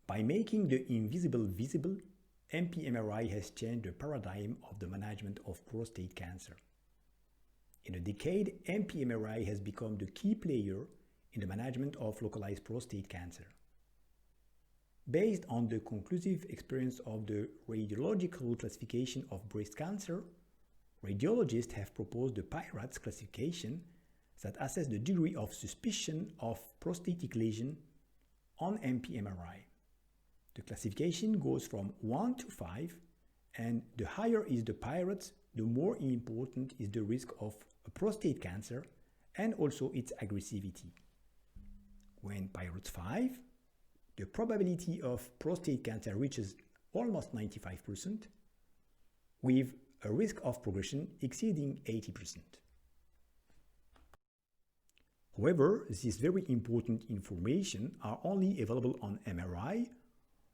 By making the invisible visible, MP-MRI has changed the paradigm of the management of prostate cancer. In a decade, MP-MRI has become the key player in the management of localized prostate cancer. Based on the conclusive experience of the radiological classification of breast cancer, radiologists have proposed the PIRATS classification that assesses the degree of suspicion of prostatic lesion on MP-MRI. The classification goes from 1 to 5, and the higher is the PIRATS, the more important is the risk of prostate cancer and also its aggressivity. When PIRATS 5, the probability of prostate cancer reaches almost 95%, with a risk of progression exceeding 80%. However, this very important information are only available on MRI,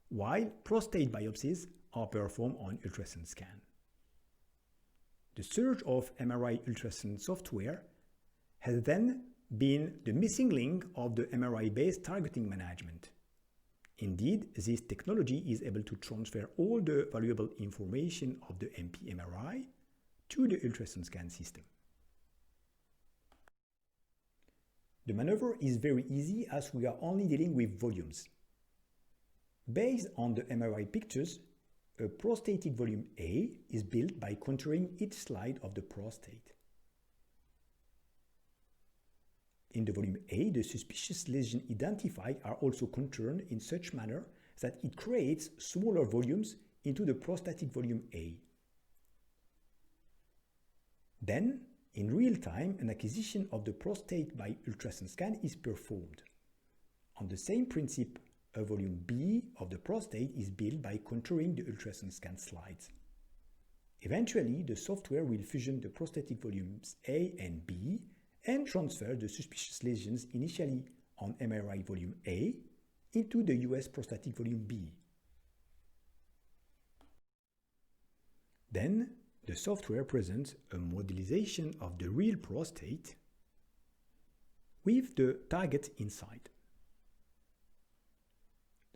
while prostate biopsies are performed on ultrasound scan. The surge of MRI ultrasound software has then been the missing link of the MRI-based targeting management. Indeed, this technology is able to transfer all the valuable information of the MP-MRI to the ultrasound scan system. The maneuver is very easy as we are only dealing with volumes. Based on the MRI pictures, a prostatic volume A is built by contouring each slide of the prostate. In the volume A, the suspicious lesions identified are also contoured in such manner that it creates smaller volumes into the prostatic volume A. Then, in real time, an acquisition of the prostate by ultrasound scan is performed. On the same principle, a volume B of the prostate is built by contouring the ultrasound scan slides. Eventually, the software will fusion the prostatic volumes A and B and transfer the suspicious lesions initially on MRI volume A into the US prostatic volume B. Then, the software presents a modelization of the real prostate with the target inside.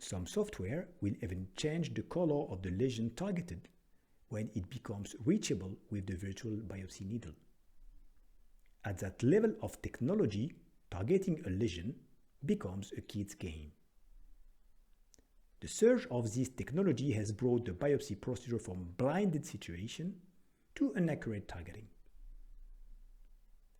Some software will even change the color of the lesion targeted when it becomes reachable with the virtual biopsy needle. At that level of technology, targeting a lesion becomes a kid's game. The surge of this technology has brought the biopsy procedure from blinded situation to an accurate targeting.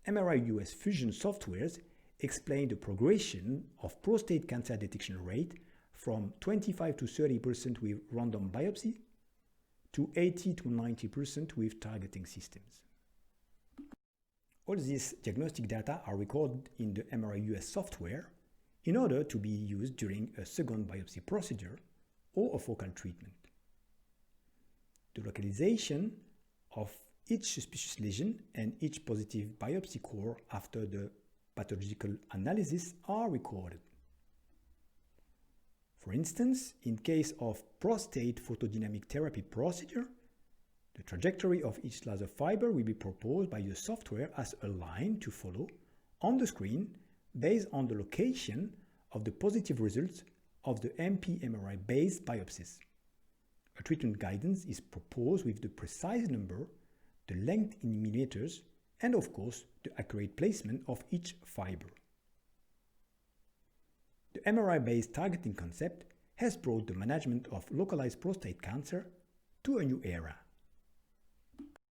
MRI US fusion softwares explain the progression of prostate cancer detection rate from 25 to 30% with random biopsy to 80 to 90% with targeting systems. All these diagnostic data are recorded in the MRI US software in order to be used during a second biopsy procedure or a focal treatment. The localization of each suspicious lesion and each positive biopsy core after the pathological analysis are recorded. For instance, in case of prostate photodynamic therapy procedure, the trajectory of each laser fiber will be proposed by the software as a line to follow on the screen based on the location of the positive results of the MP-MRI-based biopsies. A treatment guidance is proposed with the precise number, the length in millimeters, and of course the accurate placement of each fiber. The MRI-based targeting concept has brought the management of localized prostate cancer to a new era.